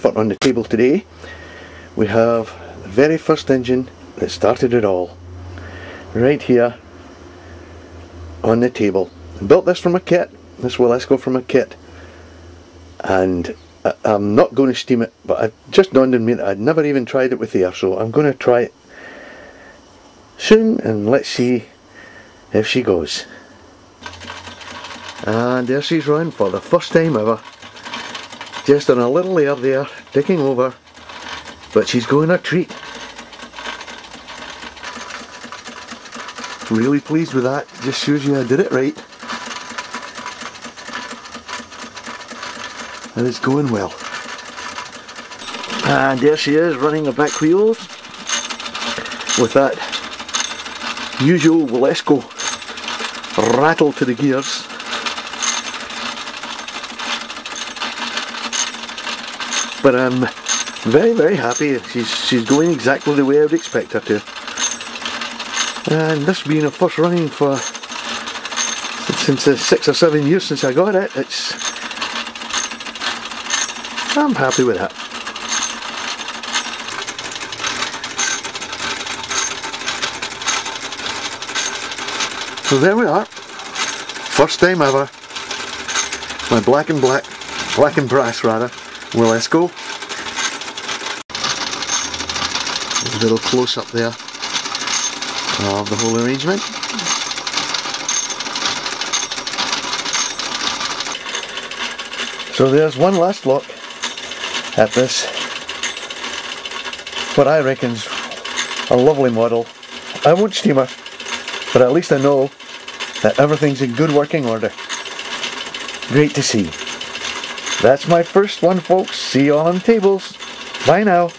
for on the table today, we have the very first engine that started it all, right here on the table. I built this from a kit, this Wilesco from a kit, and I'm not going to steam it, but it just dawned on me that I'd never even tried it with air, so I'm going to try it soon and let's see if she goes. And there she's run for the first time ever, just on a little air there, ticking over, but she's going a treat. Really pleased with that, just shows you I did it right. And it's going well. And there she is, running the back wheels with that usual Wilesco rattle to the gears. But I'm very happy. She's going exactly the way I would expect her to. And this being a first running for since 6 or 7 years since I got it, I'm happy with that. So there we are. First time ever. My black and brass rather, Wilesco. There's a little close up there of the whole arrangement. So there's one last look at this, what I reckon's a lovely model. I won't steam her, but at least I know that everything's in good working order. Great to see. That's my first one, folks. See you on tables. Bye now.